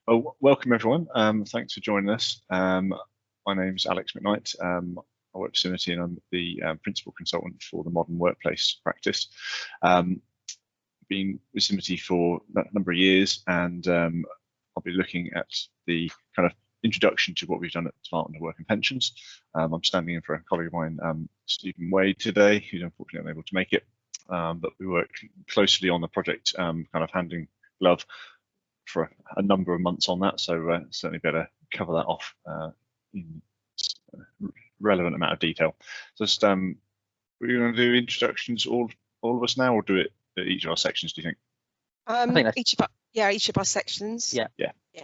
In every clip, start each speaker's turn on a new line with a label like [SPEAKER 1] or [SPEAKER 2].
[SPEAKER 1] Well, welcome everyone. Thanks for joining us. My name's Alex McKnight. I work for Simity and I'm the principal consultant for the modern workplace practice. Been with Simity for a number of years, and I'll be looking at the kind of introduction to what we've done at the Department of Work and Pensions. I'm standing in for a colleague of mine, Stephen Wade, today, who's unfortunately unable to make it. But we work closely on the project, kind of hand in glove for a number of months on that, so certainly better cover that off in relevant amount of detail. So just we're going to do introductions all of us now, or do it at each of our sections, do you think?
[SPEAKER 2] I think each of our sections.
[SPEAKER 1] Yeah.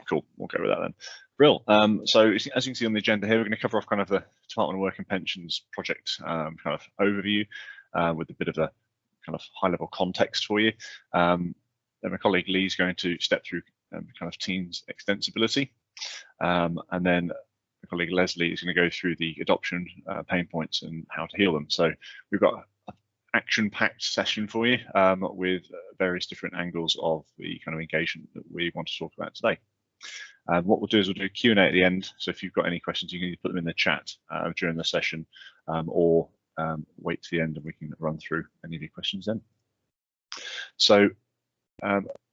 [SPEAKER 1] Cool, we'll go with that then. Brill. So as you can see on the agenda here, we're going to cover off kind of the Department of Work and Pensions project kind of overview with a bit of a kind of high level context for you. Then my colleague Lee is going to step through kind of Teams extensibility, and then my colleague Leslie is going to go through the adoption pain points and how to heal them. So we've got an action-packed session for you with various different angles of the kind of engagement that we want to talk about today. What we'll do is we'll do a Q&A at the end. So if you've got any questions, you can either put them in the chat during the session, or wait to the end and we can run through any of your questions then. So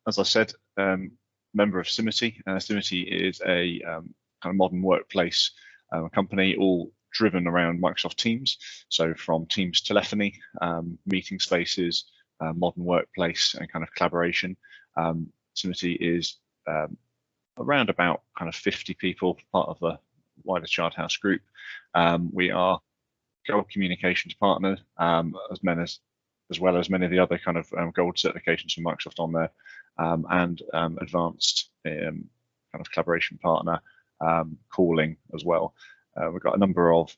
[SPEAKER 1] as I said, member of Simity. Simity is a kind of modern workplace company, all driven around Microsoft Teams. So from Teams telephony, meeting spaces, modern workplace, and kind of collaboration. Simity is around about kind of 50 people, part of the wider Charterhouse group. We are Gold Communications partner, as well as many of the other kind of gold certifications from Microsoft on there, and advanced kind of collaboration partner, calling as well. We've got a number of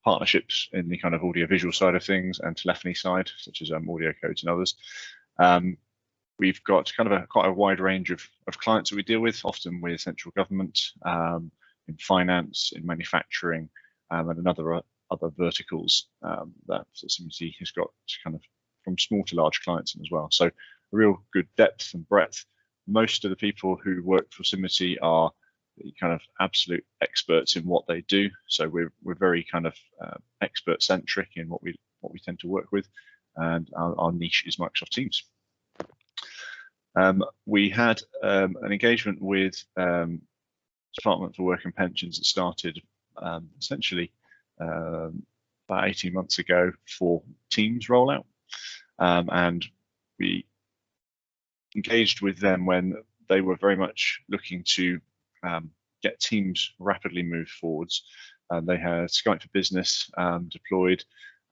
[SPEAKER 1] partnerships in the kind of audio-visual side of things and telephony side, such as audio codes and others. We've got kind of quite a wide range of clients that we deal with, often with central government, in finance, in manufacturing, and other verticals that Simity has got kind of from small to large clients as well. So a real good depth and breadth. Most of the people who work for Simity are kind of absolute experts in what they do. So we're very kind of expert centric in what we tend to work with, and our niche is Microsoft Teams. We had an engagement with Department for Work and Pensions that started essentially about 18 months ago for Teams rollout, and we engaged with them when they were very much looking to get Teams rapidly moved forwards. They had Skype for Business deployed.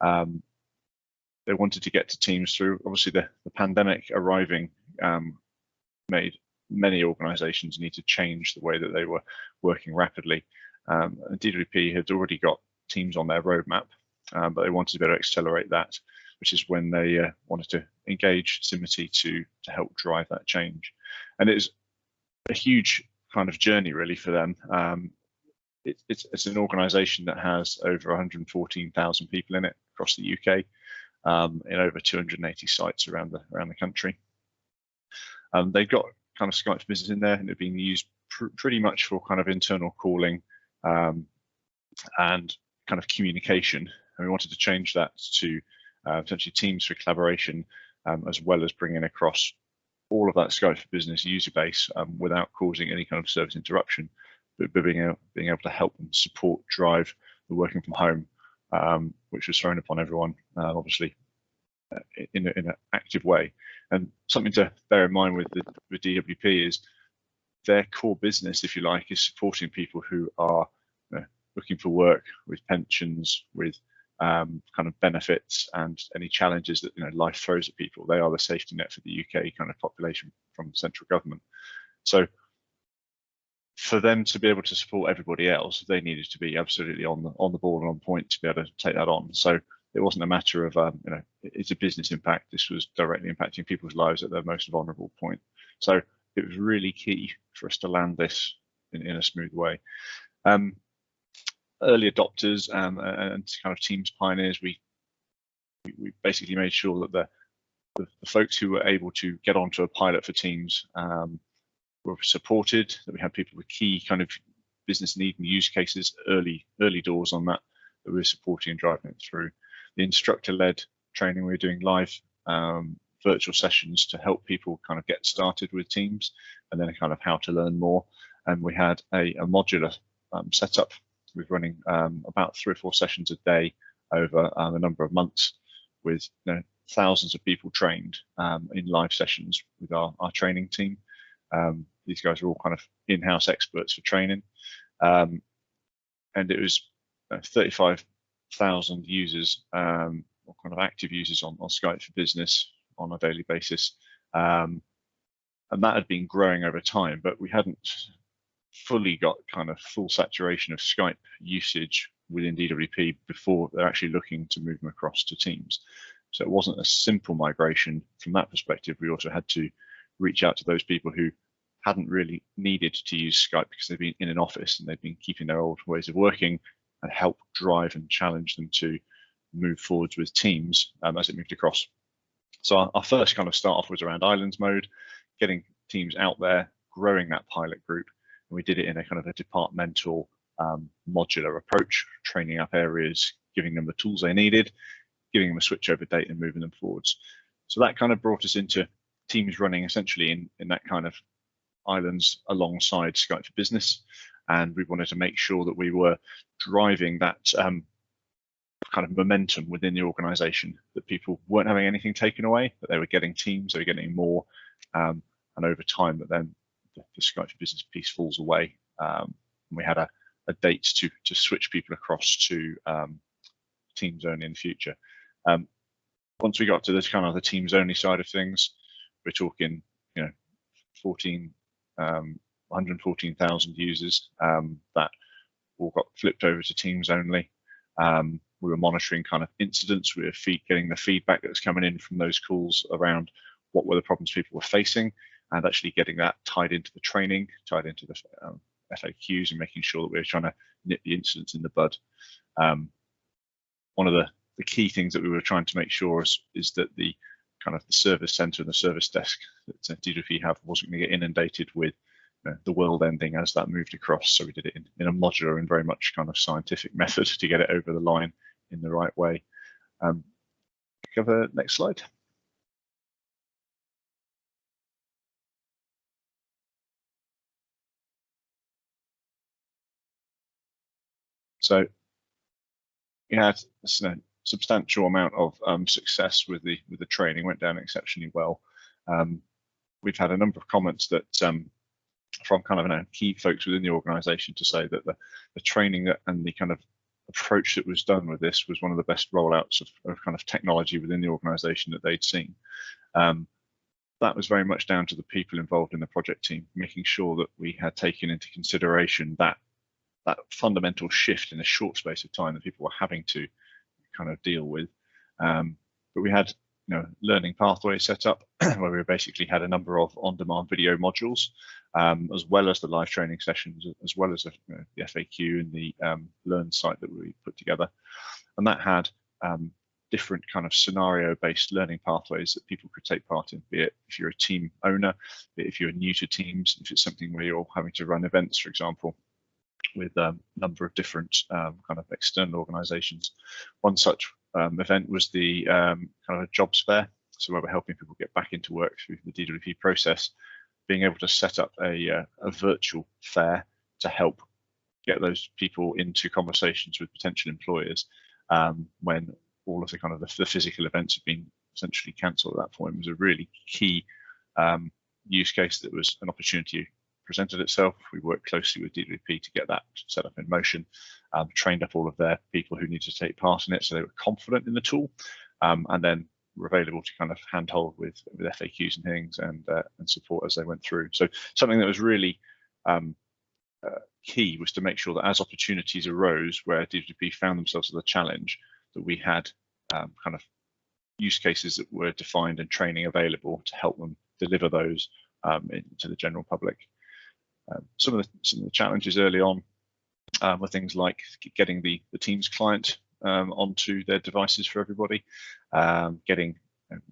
[SPEAKER 1] They wanted to get to Teams through, obviously the pandemic arriving made many organizations need to change the way that they were working rapidly. DWP had already got Teams on their roadmap, but they wanted to be able to accelerate that, which is when they wanted to engage Simity to help drive that change. And it was a huge kind of journey really for them. It's an organization that has over 114,000 people in it across the UK, in over 280 sites around the country. They've got kind of Skype for Business in there, and it's being used pretty much for kind of internal calling and kind of communication. And we wanted to change that to potentially Teams for collaboration, as well as bringing across all of that Skype for Business user base without causing any kind of service interruption, but being able to help and support drive the working from home, which was thrown upon everyone, obviously, in an active way. And something to bear in mind with DWP is their core business, if you like, is supporting people who are looking for work with pensions, with kind of benefits and any challenges that life throws at people. They are the safety net for the UK kind of population from central government. So for them to be able to support everybody else, they needed to be absolutely on the ball and on point to be able to take that on. So it wasn't a matter of it's a business impact. This was directly impacting people's lives at their most vulnerable point. So it was really key for us to land this in a smooth way. Early adopters and kind of Teams pioneers, we basically made sure that the folks who were able to get onto a pilot for Teams were supported, that we had people with key kind of business need and use cases early doors on that we were supporting and driving it through. The instructor-led training, we were doing live virtual sessions to help people kind of get started with Teams, and then kind of how to learn more. And we had a modular setup. We're running about 3 or 4 sessions a day over a number of months, with thousands of people trained in live sessions with our training team. These guys are all kind of in-house experts for training, and it was 35,000 users, or kind of active users on Skype for Business on a daily basis, and that had been growing over time, but we hadn't fully got kind of full saturation of Skype usage within DWP before they're actually looking to move them across to Teams. So it wasn't a simple migration from that perspective. We also had to reach out to those people who hadn't really needed to use Skype because they've been in an office and they've been keeping their old ways of working, and help drive and challenge them to move forwards with Teams as it moved across. So our first kind of start off was around islands mode, getting Teams out there, growing that pilot group. And we did it in a kind of a departmental modular approach, training up areas, giving them the tools they needed, giving them a switchover date and moving them forwards. So that kind of brought us into Teams running essentially in that kind of islands alongside Skype for Business. And we wanted to make sure that we were driving that kind of momentum within the organization, that people weren't having anything taken away, that they were getting Teams, they were getting more, and over time that then the Skype for Business piece falls away. And we had a date to switch people across to Teams only in the future. Once we got to this kind of the Teams only side of things, we're talking 114,000 users that all got flipped over to Teams only. We were monitoring kind of incidents. We were getting the feedback that was coming in from those calls around what were the problems people were facing, and actually getting that tied into the training, tied into the FAQs, and making sure that we were trying to nip the incidents in the bud. One of the key things that we were trying to make sure is that the kind of the service center and the service desk that DWP have wasn't going to get inundated with the world ending as that moved across. So we did it in a modular and very much kind of scientific method to get it over the line in the right way. Cover next slide. So we had a substantial amount of success with the training. Went down exceptionally well. We've had a number of comments that from kind of key folks within the organisation to say that the training and the kind of approach that was done with this was one of the best rollouts of kind of technology within the organisation that they'd seen. That was very much down to the people involved in the project team, making sure that we had taken into consideration that fundamental shift in a short space of time that people were having to kind of deal with. But we had learning pathways set up where we basically had a number of on-demand video modules, as well as the live training sessions, as well as the FAQ and the Learn site that we put together. And that had different kind of scenario-based learning pathways that people could take part in, be it if you're a team owner, be it if you're new to Teams, if it's something where you're having to run events, for example, with a number of different kind of external organizations. One such event was the kind of a jobs fair, so where we're helping people get back into work through the DWP process, being able to set up a virtual fair to help get those people into conversations with potential employers when all of the kind of the physical events have been essentially cancelled at that point. It was a really key use case that was an opportunity presented itself. We worked closely with DWP to get that set up in motion, trained up all of their people who needed to take part in it so they were confident in the tool, and then were available to kind of handhold with FAQs and things and support as they went through. So something that was really key was to make sure that as opportunities arose where DWP found themselves with a challenge, that we had kind of use cases that were defined and training available to help them deliver those to the general public. Some of the challenges early on were things like getting the Teams client onto their devices for everybody, getting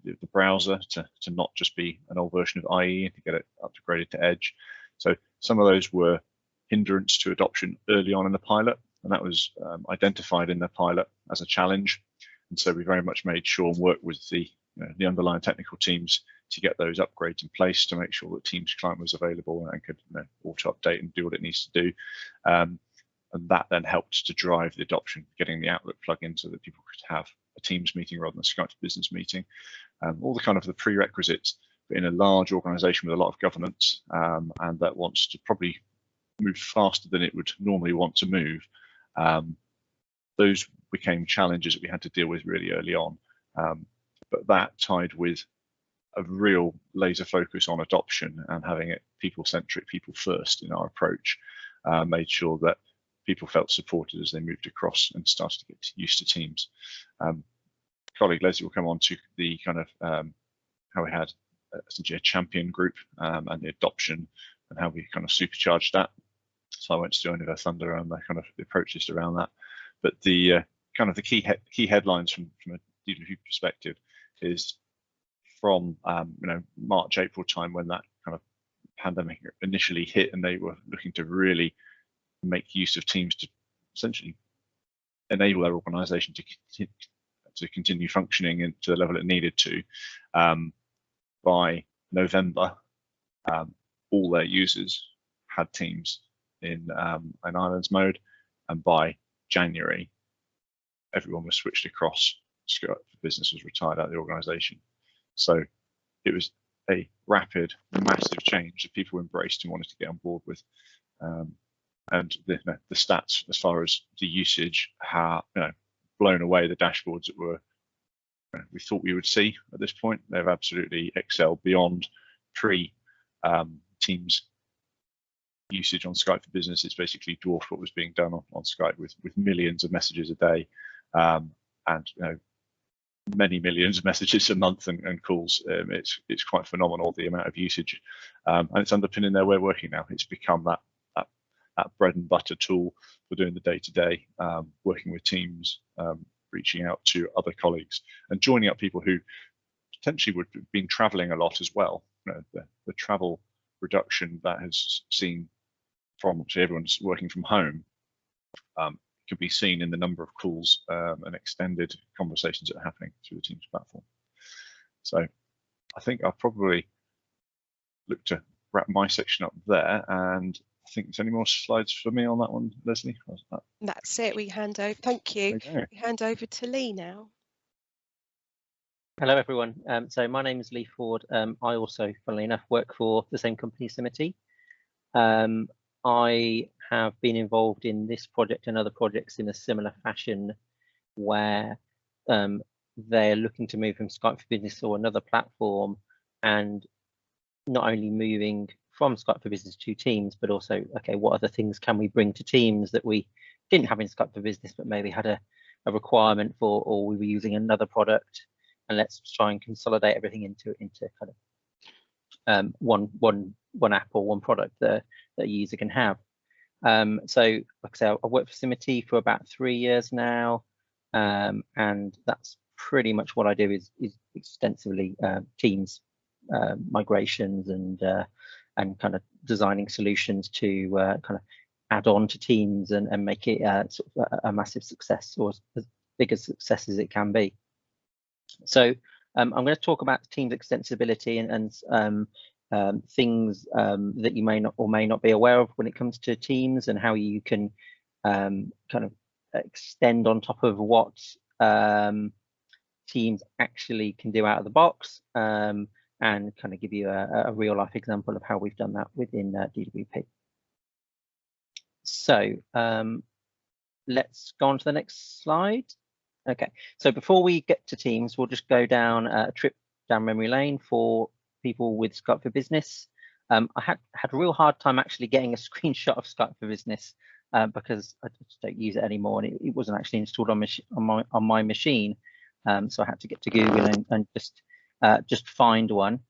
[SPEAKER 1] the browser to not just be an old version of IE and to get it upgraded to Edge. So some of those were hindrance to adoption early on in the pilot, and that was identified in the pilot as a challenge. And so we very much made sure and worked with the underlying technical teams to get those upgrades in place to make sure that Teams client was available and could auto update and do what it needs to do. And that then helped to drive the adoption, getting the Outlook plugin so that people could have a Teams meeting rather than a Skype business meeting. All the kind of the prerequisites, but in a large organization with a lot of governance and that wants to probably move faster than it would normally want to move. Those became challenges that we had to deal with really early on. But that tied with a real laser focus on adoption and having it people-centric, people first in our approach, made sure that people felt supported as they moved across and started to get used to Teams. Colleague Leslie will come on to the kind of how we had essentially a champion group and the adoption and how we kind of supercharged that. So I won't steal any of her thunder on the kind of the approaches around that. But the kind of the key headlines from a DWP perspective is from March, April time when that kind of pandemic initially hit and they were looking to really make use of Teams to essentially enable their organization to continue functioning and to the level it needed to. By November, all their users had Teams in islands mode, and by January, everyone was switched across. Skype for Business was retired out of the organization. So it was a rapid, massive change that people embraced and wanted to get on board with. And the stats as far as the usage, how blown away the dashboards that we thought we would see at this point. They've absolutely excelled beyond pre-Teams usage on Skype for Business. It's basically dwarfed what was being done on Skype with millions of messages a day, and many millions of messages a month and calls. It's quite phenomenal the amount of usage, and it's underpinning their way of working now. It's become that bread and butter tool for doing the day-to-day, working with teams, reaching out to other colleagues and joining up people who potentially would have been traveling a lot as well. The travel reduction that has seen from everyone's working from home could be seen in the number of calls and extended conversations that are happening through the Teams platform. So I think I'll probably look to wrap my section up there, and I think there's any more slides for me on that one, Leslie?
[SPEAKER 2] That's it. We hand over. Thank you. We hand over to Lee now.
[SPEAKER 3] Hello, everyone. So my name is Lee Ford. I also, funnily enough, work for the same company, Simity. I have been involved in this project and other projects in a similar fashion, where they're looking to move from Skype for Business or another platform, and not only moving from Skype for Business to Teams, but also, okay, what other things can we bring to Teams that we didn't have in Skype for Business, but maybe had a requirement for, or we were using another product, and let's try and consolidate everything into kind of one app or one product that a user can have. So, like I say, I've worked for Simity for about 3 years now, and that's pretty much what I do is extensively Teams migrations and kind of designing solutions to kind of add on to Teams and make it sort of a massive success, or as big a success as it can be. So I'm going to talk about Teams extensibility and things that you may not or may not be aware of when it comes to Teams, and how you can kind of extend on top of what Teams actually can do out of the box, and kind of give you a real life example of how we've done that within DWP. So let's go on to the next slide. Okay, so before we get to Teams, we'll just go down a trip down memory lane for people with Skype for Business. I had a real hard time actually getting a screenshot of Skype for Business because I just don't use it anymore, and it wasn't actually installed on my machine. So I had to get to Google and just find one.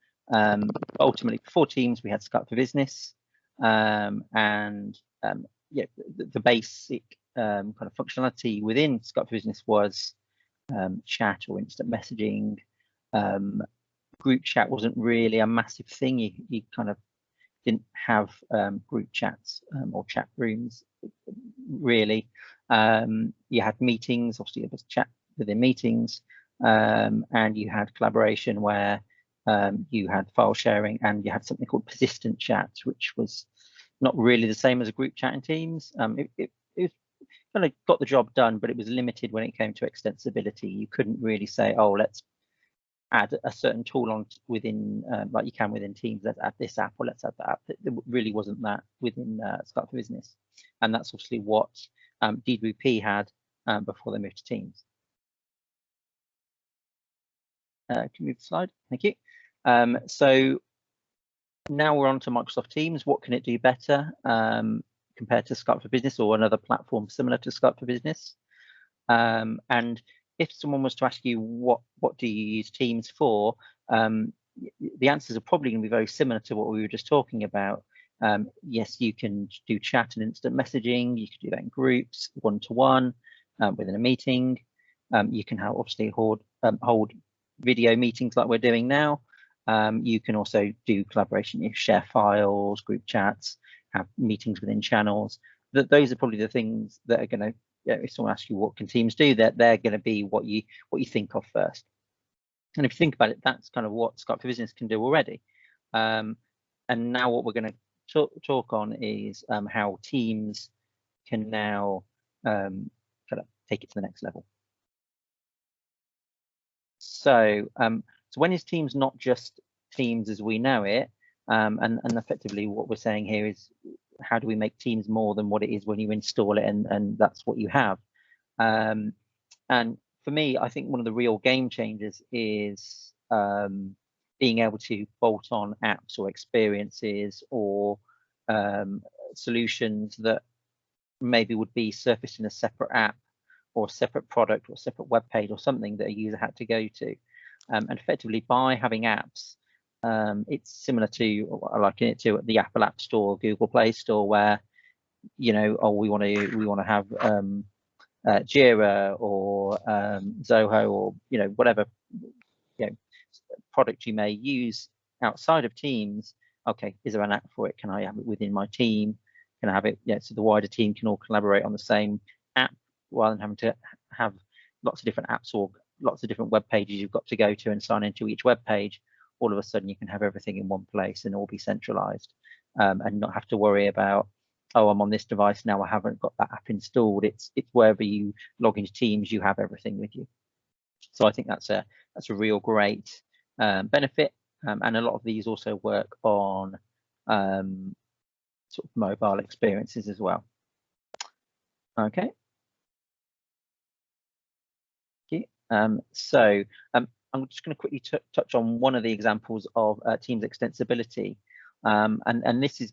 [SPEAKER 3] Ultimately, for Teams, we had Skype for Business, and yeah, the basic kind of functionality within Skype for Business was chat or instant messaging, group chat wasn't really a massive thing. You kind of didn't have group chats or chat rooms really. You had meetings, obviously it was chat within meetings, and you had collaboration where you had file sharing, and you had something called persistent chats, which was not really the same as a group chat in Teams. It kind of got the job done, but it was limited when it came to extensibility. You couldn't really say, oh, let's add a certain tool on within, like you can within Teams, let's add this app or let's add that app. There really wasn't that within Skype for Business. And that's obviously what DWP had before they moved to Teams. Can you move the slide? Thank you. So now we're on to Microsoft Teams. What can it do better compared to Skype for Business or another platform similar to Skype for Business? And if someone was to ask you what do you use Teams for, the answers are probably going to be very similar to what we were just talking about. Yes, you can do chat and instant messaging. You can do that in groups, one-to-one, within a meeting. You can have obviously hold video meetings like we're doing now. You can also do collaboration. You share files, group chats, have meetings within channels. Those are probably the things that are going to, if someone asks you what can Teams do, they're going to be what you think of first. And if you think about it, that's kind of what Skype for Business can do already. And now what we're going to talk on is how Teams can now kind of take it to the next level. So, so when is Teams not just Teams as we know it? And effectively what we're saying here is, how do we make Teams more than what it is when you install it and that's what you have? And for me, I think one of the real game changers is being able to bolt on apps or experiences or solutions that maybe would be surfaced in a separate app or a separate product or a separate web page or something that a user had to go to. And effectively by having apps, it's similar to, I liken it to the Apple App Store, Google Play Store, where, you know, oh, we want to have Jira or Zoho or, you know, whatever, you know, product you may use outside of Teams. Okay, is there an app for it? Can I have it within my team? Can I have it? Yeah, so the wider team can all collaborate on the same app rather than having to have lots of different apps or lots of different web pages you've got to go to and sign into each web page. All of a sudden you can have everything in one place and all be centralized and not have to worry about, oh, I'm on this device now, I haven't got that app installed. It's wherever you log into Teams, you have everything with you. So I think that's a real great benefit. And a lot of these also work on sort of mobile experiences as well. Okay. So I'm just going to quickly touch on one of the examples of Teams extensibility, and this is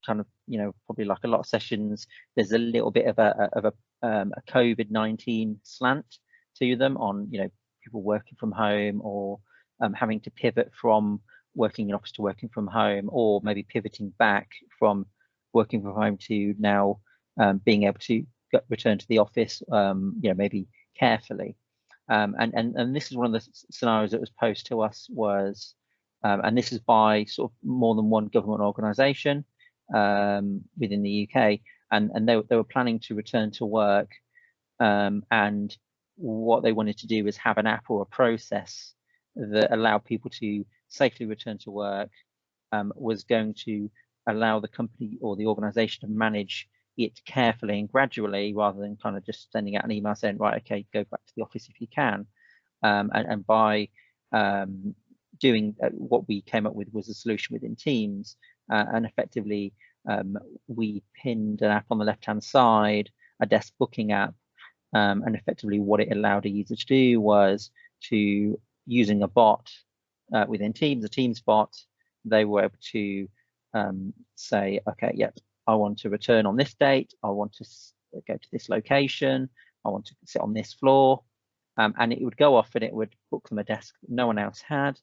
[SPEAKER 3] kind of, you know, probably like a lot of sessions, there's a little bit of a COVID-19 slant to them on, you know, people working from home or having to pivot from working in office to working from home, or maybe pivoting back from working from home to now being able to return to the office, you know, maybe carefully. And this is one of the scenarios that was posed to us was, and this is by sort of more than one government organisation within the UK, and they were planning to return to work, and what they wanted to do was have an app or a process that allowed people to safely return to work, was going to allow the company or the organisation to manage it carefully and gradually, rather than kind of just sending out an email saying, right, okay, go back to the office if you can. And by doing what we came up with was a solution within Teams, and effectively we pinned an app on the left-hand side, a desk booking app, and effectively what it allowed a user to do was to, using a bot within Teams, a Teams bot, they were able to say, okay, yep, I want to return on this date, I want to go to this location, I want to sit on this floor, and it would go off and it would book them a desk that no one else had,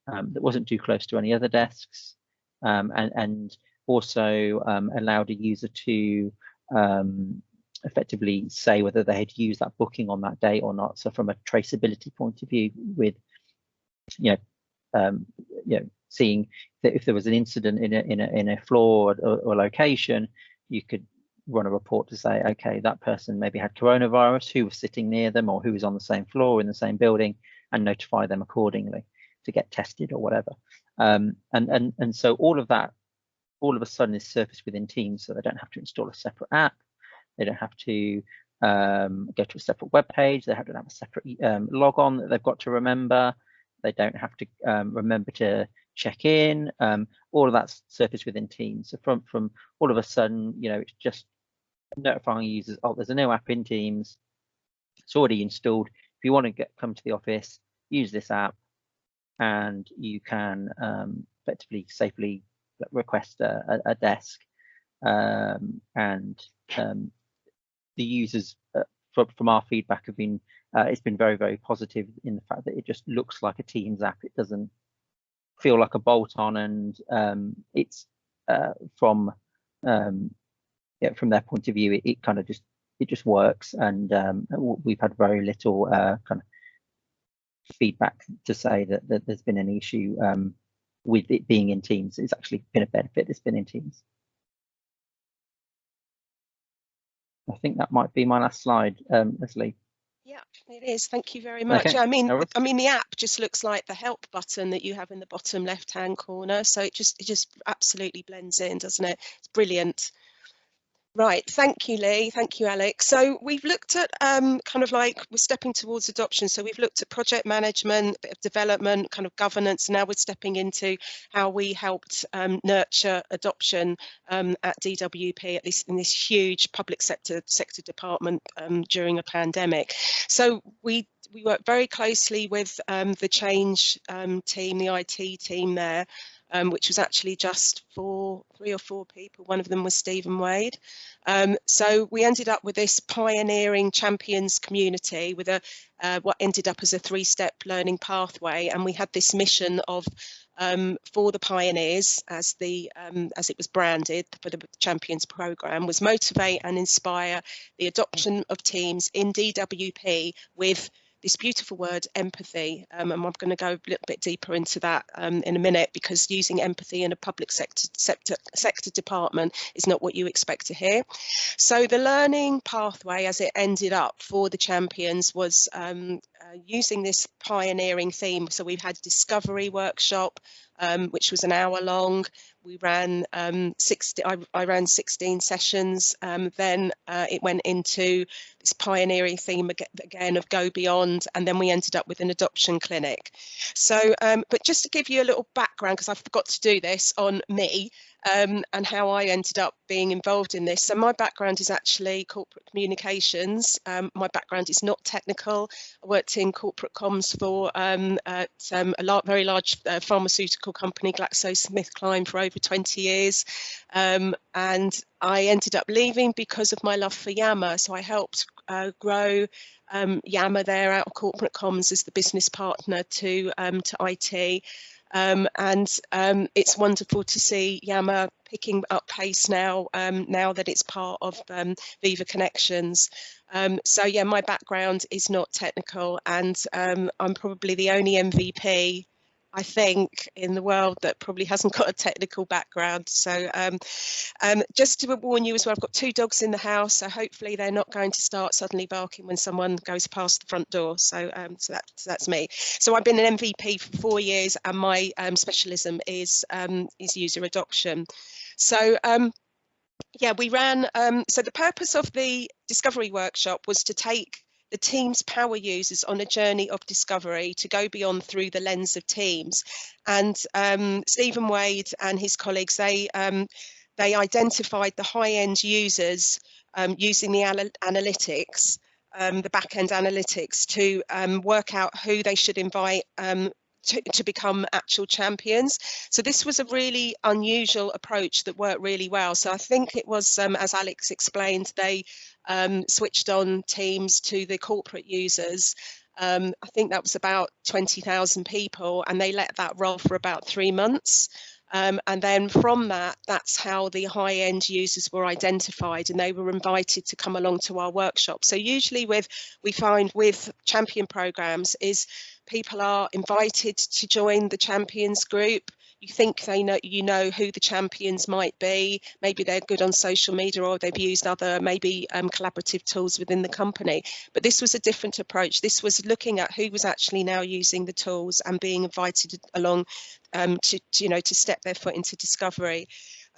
[SPEAKER 3] that wasn't too close to any other desks, and also allowed a user to effectively say whether they had used that booking on that date or not. So from a traceability point of view with seeing that if there was an incident in a floor or location, you could run a report to say, okay, that person maybe had coronavirus, who was sitting near them or who was on the same floor in the same building, and notify them accordingly to get tested or whatever. And so all of that all of a sudden is surfaced within Teams, so they don't have to install a separate app, they don't have to go to a separate web page, they have to have a separate log on that they've got to remember, they don't have to remember to check in. All of that's surfaced within Teams. So from all of a sudden, it's just notifying users, oh, there's a new app in Teams, it's already installed. If you want to come to the office, use this app, and you can effectively safely request a desk. And the users, from our feedback, have been it's been very, very positive in the fact that it just looks like a Teams app. It doesn't feel like a bolt-on, and it's from their point of view, it kind of just works, and we've had very little kind of feedback to say that there's been an issue with it being in Teams. It's actually been a benefit. It's been in Teams. I think that might be my last slide, Leslie.
[SPEAKER 2] Yeah, it is. Thank you very much.
[SPEAKER 3] Okay.
[SPEAKER 2] I mean, the app just looks like the help button that you have in the bottom left-hand corner. So it just absolutely blends in, doesn't it? It's brilliant. Right, thank you, Lee. Thank you, Alex. So we've looked at kind of like we're stepping towards adoption. So we've looked at project management, a bit of development, kind of governance. Now we're stepping into how we helped nurture adoption at DWP, at least in this huge public sector department during a pandemic. So we work very closely with the change team, the IT team there. Which was actually just 3 or 4 people. One of them was Stephen Wade. So we ended up with this pioneering champions community with what ended up as a 3-step learning pathway, and we had this mission of for the pioneers, as it was branded for the champions program, was motivate and inspire the adoption of teams in DWP with this beautiful word, empathy, and I'm going to go a little bit deeper into that in a minute, because using empathy in a public sector department is not what you expect to hear. So the learning pathway, as it ended up for the champions, was using this pioneering theme. So we've had discovery workshop, which was an hour long. We ran I ran 16 sessions. Then it went into this pioneering theme again of go beyond, and then we ended up with an adoption clinic. So, but just to give you a little background, because I forgot to do this on me, and how I ended up being involved in this. So my background is actually corporate communications. My background is not technical. I worked in corporate comms for at a very large pharmaceutical company, GlaxoSmithKline, for over 20 years. And I ended up leaving because of my love for Yammer. So I helped grow Yammer there out of corporate comms as the business partner to IT. And it's wonderful to see Yammer picking up pace now, now that it's part of Viva Connections. So yeah, my background is not technical, and I'm probably the only MVP, I think, in the world that probably hasn't got a technical background. So just to warn you as well, I've got 2 dogs in the house, so hopefully they're not going to start suddenly barking when someone goes past the front door. So that's me. So I've been an MVP for 4 years, and my specialism is user adoption. So yeah, we ran. So the purpose of the discovery workshop was to take the Teams power users on a journey of discovery, to go beyond through the lens of Teams. And Stephen Wade and his colleagues, they identified the high-end users using the analytics, the back-end analytics, to work out who they should invite to become actual champions. So this was a really unusual approach that worked really well. So I think it was, as Alex explained, they switched on Teams to the corporate users. I think that was about 20,000 people, and they let that roll for about 3 months. And then from that, that's how the high-end users were identified, and they were invited to come along to our workshop. So usually we find with champion programs is people are invited to join the champions group. You think they know, you know who the champions might be. Maybe they're good on social media, or they've used other maybe collaborative tools within the company. But this was a different approach. This was looking at who was actually now using the tools and being invited along to step their foot into discovery.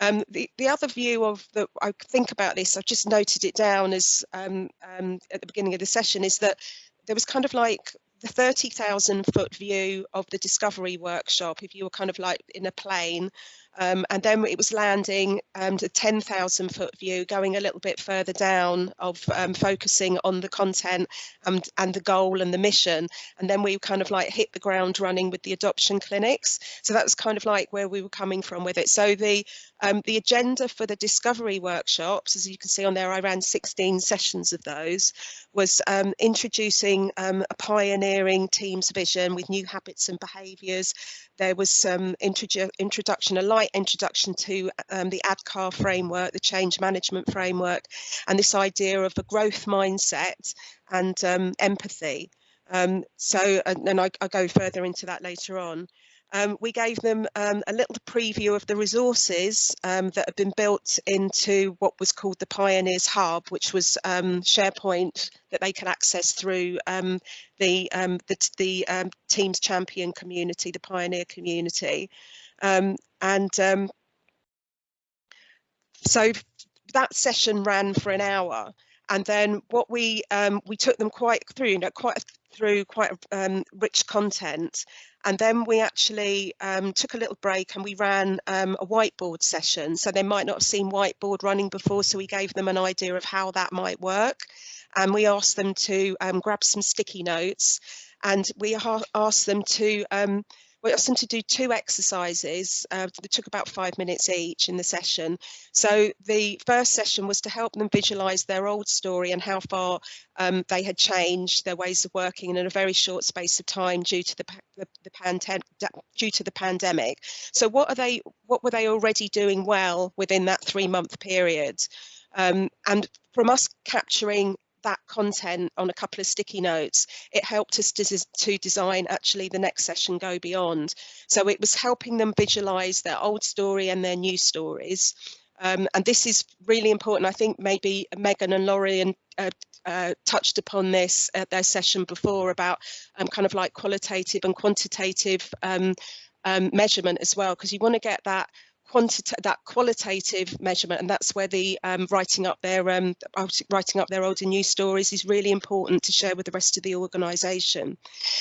[SPEAKER 2] The other view of that I think about this, I've just noted it down as at the beginning of the session, is that there was kind of like the 30,000 foot view of the discovery workshop, if you were kind of like in a plane, and then it was landing the 10,000 foot view, going a little bit further down, of focusing on the content and the goal and the mission. And then we kind of like hit the ground running with the adoption clinics. So that was kind of like where we were coming from with it. So the agenda for the discovery workshops, as you can see on there, I ran 16 sessions of those, was introducing a pioneering team's vision with new habits and behaviours. There was some a light introduction to the ADCAR framework, the change management framework, and this idea of a growth mindset and empathy. And I go further into that later on. We gave them a little preview of the resources that had been built into what was called the Pioneers Hub, which was SharePoint that they could access through the Teams Champion community, the Pioneer community. So that session ran for an hour. And then what we took them quite through quite rich content, and then we actually took a little break and we ran a whiteboard session. So they might not have seen whiteboard running before, so we gave them an idea of how that might work, and we asked them to grab some sticky notes, and we asked them to do 2 exercises that took about 5 minutes each in the session. So the first session was to help them visualise their old story and how far they had changed their ways of working in a very short space of time due to the pandemic. So what were they already doing well within that 3-month period? And from us capturing that content on a couple of sticky notes, it helped us to design actually the next session, Go Beyond. So it was helping them visualize their old story and their new stories. And this is really important. I think maybe Megan and Laurie touched upon this at their session before about kind of like qualitative and quantitative measurement as well, because you want to get that qualitative measurement, and that's where the writing up their old and new stories is really important to share with the rest of the organisation.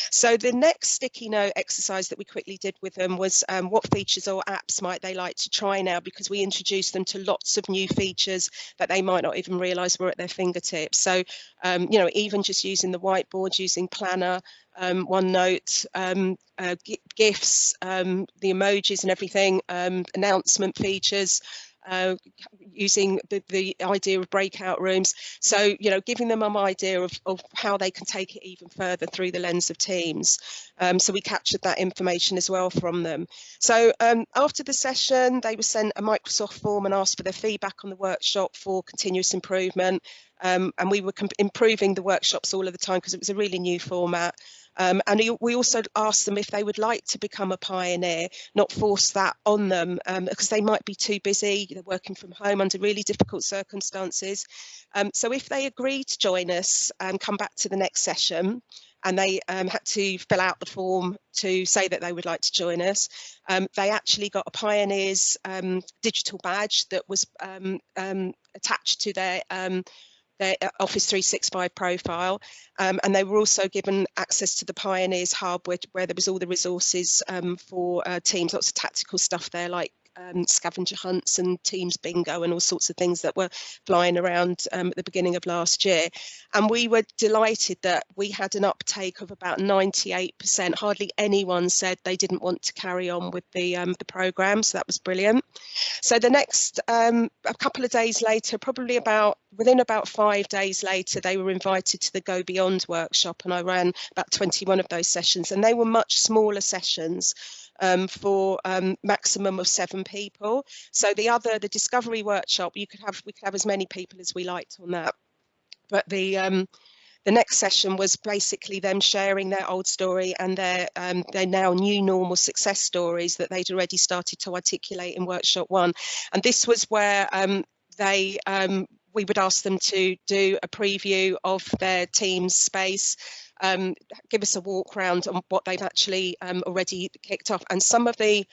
[SPEAKER 2] So the next sticky note exercise that we quickly did with them was what features or apps might they like to try now, because we introduced them to lots of new features that they might not even realise were at their fingertips. So even just using the whiteboard, using Planner, OneNote, GIFs, the emojis and everything, announcement features, using the idea of breakout rooms. So, giving them an idea of how they can take it even further through the lens of Teams. So we captured that information as well from them. So after the session, they were sent a Microsoft form and asked for their feedback on the workshop for continuous improvement. And we were improving the workshops all of the time because it was a really new format. And we also asked them if they would like to become a pioneer, not force that on them, because they might be too busy, they're working from home under really difficult circumstances. So if they agreed to join us and come back to the next session, and they had to fill out the form to say that they would like to join us, they actually got a Pioneers digital badge that was attached to their Office 365 profile, and they were also given access to the Pioneers Hub, where there was all the resources for Teams, lots of tactical stuff there, like scavenger hunts and Teams bingo and all sorts of things that were flying around at the beginning of last year. And we were delighted that we had an uptake of about 98%. Hardly anyone said they didn't want to carry on with the programme, so that was brilliant. So the next, a couple of days later, probably within about 5 days later, they were invited to the Go Beyond workshop, and I ran about 21 of those sessions, and they were much smaller sessions. for maximum of 7 people. So the discovery workshop, we could have as many people as we liked on that. But the next session was basically them sharing their old story and their now new normal success stories that they'd already started to articulate in workshop 1. And this was where we would ask them to do a preview of their team's space, give us a walk around on what they've actually already kicked off. And some of the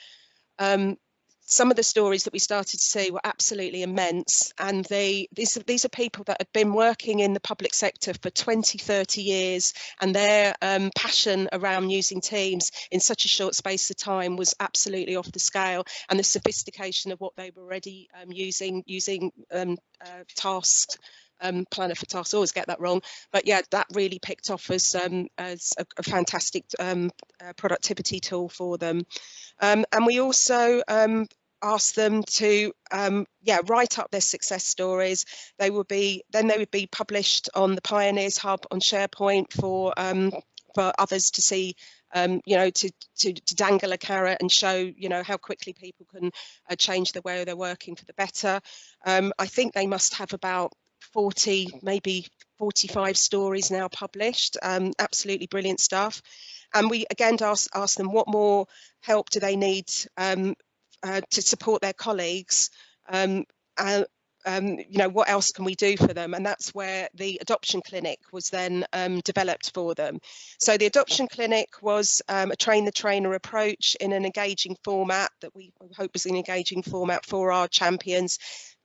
[SPEAKER 2] stories that we started to see were absolutely immense, and these are people that have been working in the public sector for 20-30 years, and their passion around using Teams in such a short space of time was absolutely off the scale, and the sophistication of what they were already using tasks. Planner for tasks, always get that wrong, but yeah, that really picked off as a fantastic productivity tool for them. And we also asked them to write up their success stories. They would be published on the Pioneers Hub on SharePoint for others to see, to dangle a carrot and show, how quickly people can change the way they're working for the better. I think they must have about 40, maybe 45 stories now published. Absolutely brilliant stuff. And we again asked them what more help do they need to support their colleagues. What else can we do for them? And that's where the adoption clinic was then developed for them. So the adoption clinic was a train the trainer approach in an engaging format that we hope was an engaging format for our champions,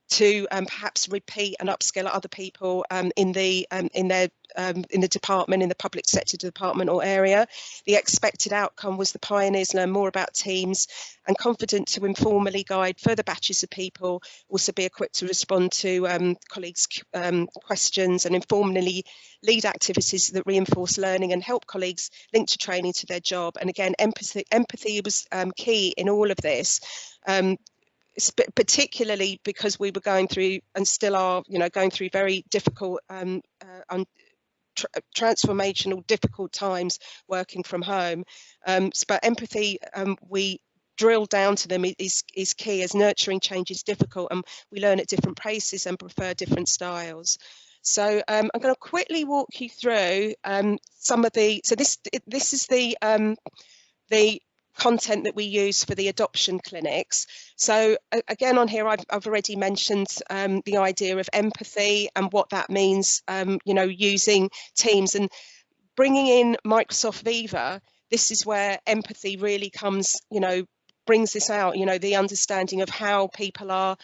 [SPEAKER 2] to perhaps repeat and upskill other people in the department, in the public sector department or area. The expected outcome was the pioneers learn more about Teams and confident to informally guide further batches of people, also be equipped to respond to colleagues' questions and informally lead activities that reinforce learning and help colleagues link to training to their job. And again, empathy was key in all of this. Particularly because we were going through, and still are, going through very difficult, transformational, difficult times working from home. But empathy, we drill down to them, is key, as nurturing change is difficult, and we learn at different paces and prefer different styles. So I'm going to quickly walk you through some of the. So this is the content that we use for the adoption clinics. So again, on here I've already mentioned the idea of empathy and what that means, using Teams and bringing in Microsoft Viva. This is where empathy really comes, brings this out, the understanding of how people are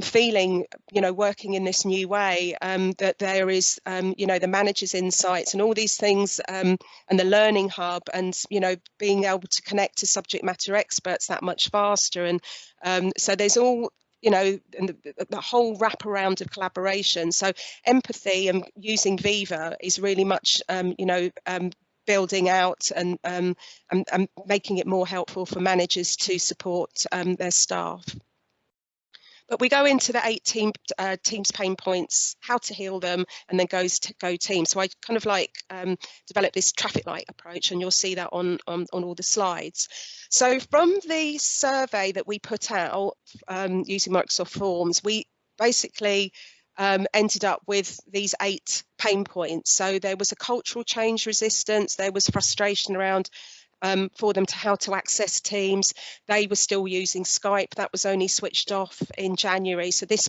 [SPEAKER 2] feeling, working in this new way, that there is, the manager's insights and all these things, and the learning hub, and, being able to connect to subject matter experts that much faster. And so there's all, and the whole wraparound of collaboration. So empathy and using Viva is really much, building out and making it more helpful for managers to support their staff. But we go into the 8 Teams pain points, how to heal them, and then go Teams. So I kind of develop this traffic light approach, and you'll see that on all the slides. So from the survey that we put out using Microsoft Forms, we basically ended up with these 8 pain points. So there was a cultural change resistance, there was frustration around for them to how to access Teams. They were still using Skype. That was only switched off in January. So this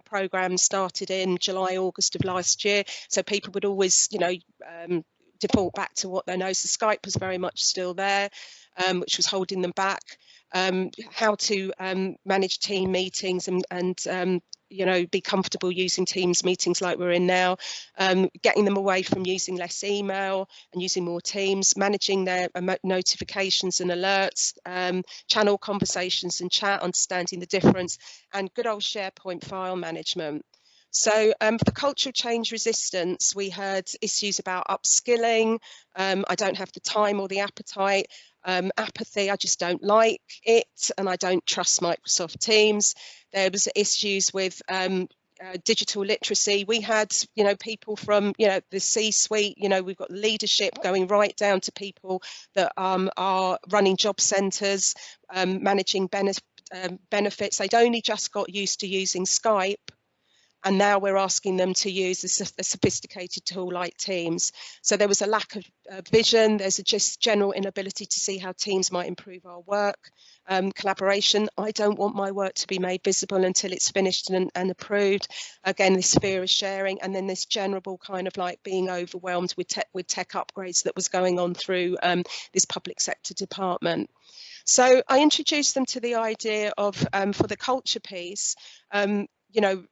[SPEAKER 2] program started in July, August of last year. So people would always, default back to what they know. So Skype was very much still there, which was holding them back. How to manage team meetings and be comfortable using Teams meetings like we're in now, getting them away from using less email and using more Teams, managing their notifications and alerts, channel conversations and chat, understanding the difference, and good old SharePoint file management. So for cultural change resistance, we heard issues about upskilling. I don't have the time or the appetite. Apathy, I just don't like it, and I don't trust Microsoft Teams. There was issues with digital literacy. We had, you know, people from, you know, the C-suite, you know, we've got leadership going right down to people that are running job centres, managing benefits. They'd only just got used to using Skype, and now we're asking them to use a sophisticated tool like Teams. So there was a lack of vision. There's a just general inability to see how Teams might improve our work. Collaboration. I don't want my work to be made visible until it's finished and approved. Again, this fear of sharing, and then this general kind of like being overwhelmed with tech upgrades that was going on through this public sector department. So I introduced them to the idea of, for the culture piece, you know,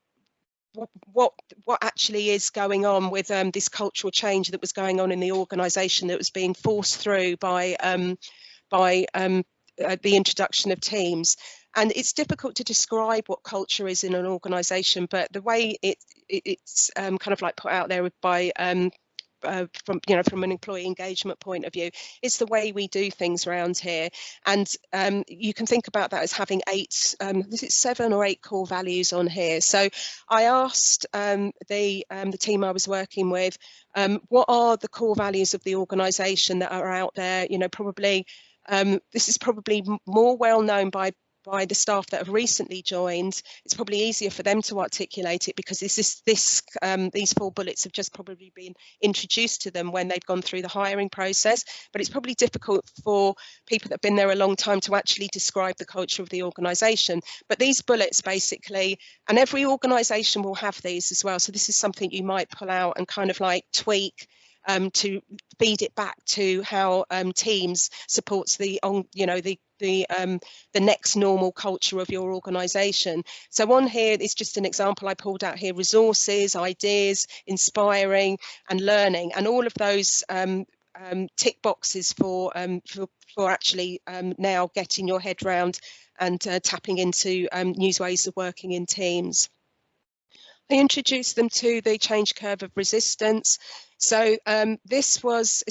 [SPEAKER 2] what actually is going on with this cultural change that was going on in the organisation that was being forced through by the introduction of Teams. And it's difficult to describe what culture is in an organisation, but the way it's kind of like put out there by from an employee engagement point of view, it's the way we do things around here. And you can think about that as having 7 or 8 core values on here. So I asked the team I was working with, what are the core values of the organisation that are out there? You know, probably this is probably more well known by the staff that have recently joined. It's probably easier for them to articulate it because these 4 bullets have just probably been introduced to them when they've gone through the hiring process. But it's probably difficult for people that have been there a long time to actually describe the culture of the organisation. But these bullets basically, and every organisation will have these as well. So this is something you might pull out and kind of like tweak to feed it back to how Teams supports the next normal culture of your organisation. So on here is just an example I pulled out here: resources, ideas, inspiring, and learning, and all of those tick boxes for actually now getting your head round and tapping into new ways of working in teams. I introduced them to the change curve of resistance. So this was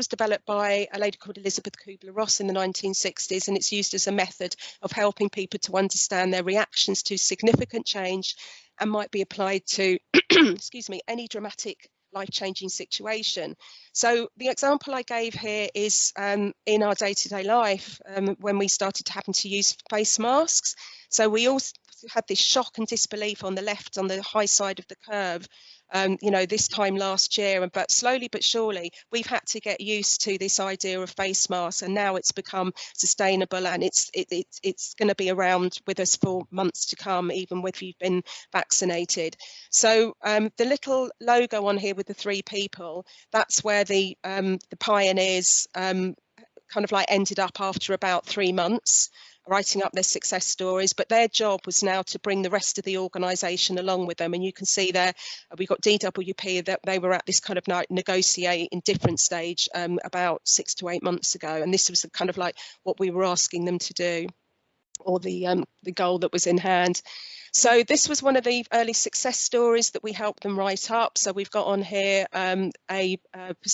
[SPEAKER 2] developed by a lady called Elizabeth Kubler-Ross in the 1960s, and it's used as a method of helping people to understand their reactions to significant change and might be applied to, excuse me, any dramatic life-changing situation. So the example I gave here is in our day-to-day life when we started to happen to use face masks. So we all had this shock and disbelief on the left, on the high side of the curve, you know, this time last year, but slowly but surely we've had to get used to this idea of face masks, and now it's become sustainable, and it's going to be around with us for months to come, even if you've been vaccinated. So the little logo on here with the 3 people, that's where the pioneers kind of like ended up after about 3 months, writing up their success stories, but their job was now to bring the rest of the organisation along with them. And you can see there, we got DWP, that they were at this kind of negotiating different stage about 6 to 8 months ago. And this was kind of like what we were asking them to do, or the goal that was in hand. So this was one of the early success stories that we helped them write up. So we've got on here a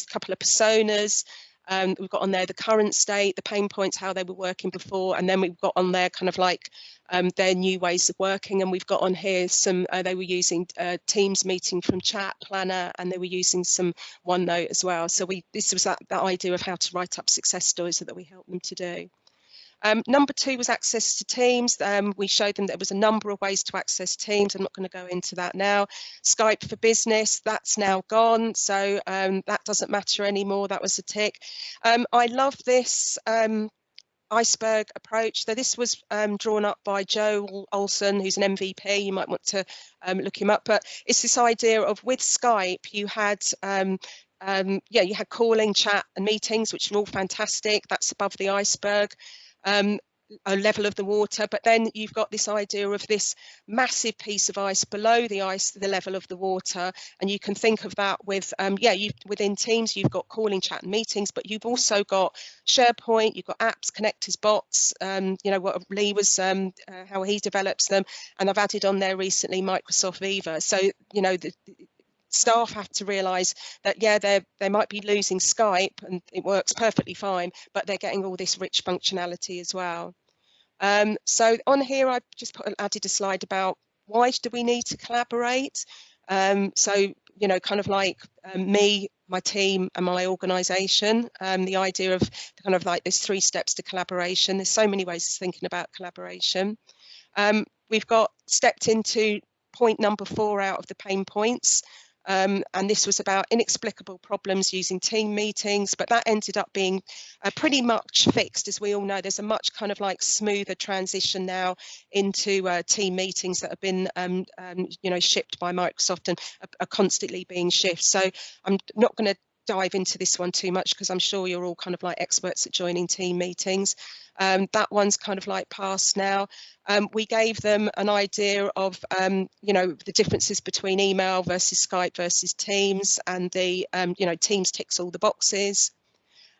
[SPEAKER 2] couple of personas. We've got on there the current state, the pain points, how they were working before, and then we've got on there kind of like their new ways of working. And we've got on here some, they were using Teams meeting from Chat Planner, and they were using some OneNote as well. So this was that idea of how to write up success stories that we helped them to do. Number 2 was access to Teams. We showed them there was a number of ways to access Teams. I'm not going to go into that now. Skype for Business, that's now gone, so that doesn't matter anymore. That was a tick. I love this iceberg approach. So this was drawn up by Joe Olson, who's an MVP. You might want to look him up, but it's this idea of, with Skype, you had you had calling, chat, and meetings, which are all fantastic. That's above the iceberg. A level of the water, but then you've got this idea of this massive piece of ice below the ice, the level of the water, and you can think of that with within Teams you've got calling, chat, and meetings, but you've also got SharePoint, you've got apps, connectors, bots, you know what Lee was how he develops them, and I've added on there recently Microsoft Viva. So you know the staff have to realise that, yeah, they might be losing Skype and it works perfectly fine, but they're getting all this rich functionality as well. So on here I've just added a slide about why do we need to collaborate? So, you know, kind of like me, my team and my organisation, the idea of kind of like there's 3 steps to collaboration. There's so many ways of thinking about collaboration. We've got stepped into point number 4 out of the pain points. And this was about inexplicable problems using team meetings, but that ended up being pretty much fixed. As we all know, there's a much kind of like smoother transition now into team meetings that have been, you know, shipped by Microsoft and are constantly being shipped. So I'm not going to dive into this one too much because I'm sure you're all kind of like experts at joining team meetings. That one's kind of like past now. We gave them an idea of, you know, the differences between email versus Skype versus Teams, and the, you know, Teams ticks all the boxes.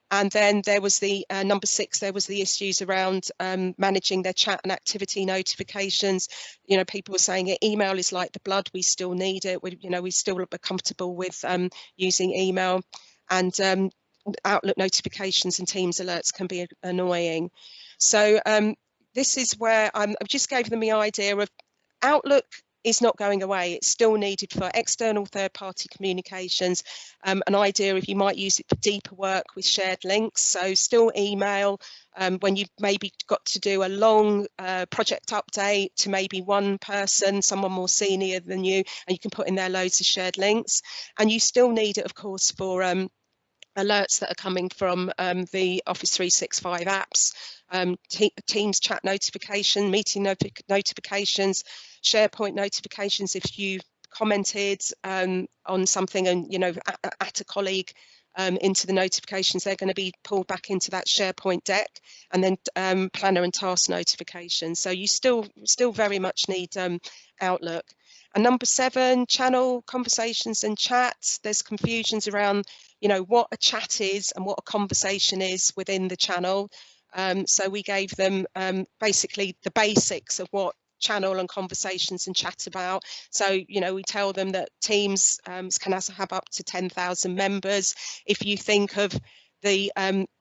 [SPEAKER 2] And then there was the number 6, there was the issues around managing their chat and activity notifications. You know, people were saying email is like the blood, we still need it. You know, we still are comfortable with using email, and Outlook notifications and Teams alerts can be annoying. So this is where I just gave them the idea of Outlook is not going away. It's still needed for external third-party communications. An idea if you might use it for deeper work with shared links. So still email when you maybe got to do a long project update to maybe one person, someone more senior than you, and you can put in there loads of shared links. And you still need it, of course, for alerts that are coming from the Office 365 apps, Teams chat notification, meeting notifications, SharePoint notifications if you commented on something and, you know, at a colleague into the notifications, they're going to be pulled back into that SharePoint deck, and then planner and task notifications. So you still very much need Outlook. And number 7, channel conversations and chats. There's confusions around, you know, what a chat is and what a conversation is within the channel. So we gave them basically the basics of what channel and conversations and chat about. So, you know, we tell them that Teams can also have up to 10,000 members. If you think of the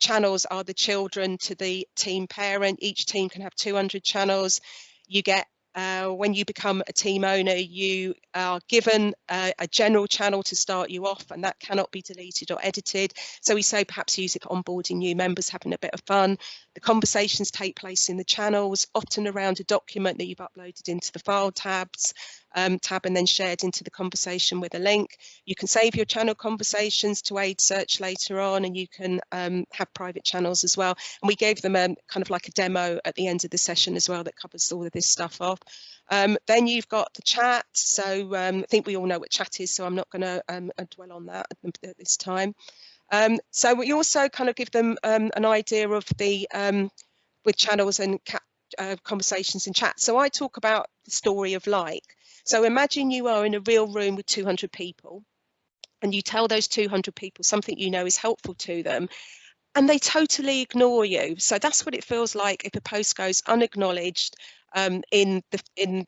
[SPEAKER 2] channels are the children to the team parent, each team can have 200 channels. You get when you become a team owner, you are given a general channel to start you off, and that cannot be deleted or edited. So we say perhaps use it for onboarding new members, having a bit of fun. The conversations take place in the channels, often around a document that you've uploaded into the file tab and then shared into the conversation with a link. You can save your channel conversations to aid search later on, and you can have private channels as well. And we gave them a kind of like a demo at the end of the session as well that covers all of this stuff off. Then you've got the chat. So I think we all know what chat is, so I'm not going to dwell on that at this time. So we also kind of give them an idea of the with channels and conversations and chat. So I talk about the story of like. So imagine you are in a real room with 200 people, and you tell those 200 people something you know is helpful to them, and they totally ignore you. So that's what it feels like if a post goes unacknowledged in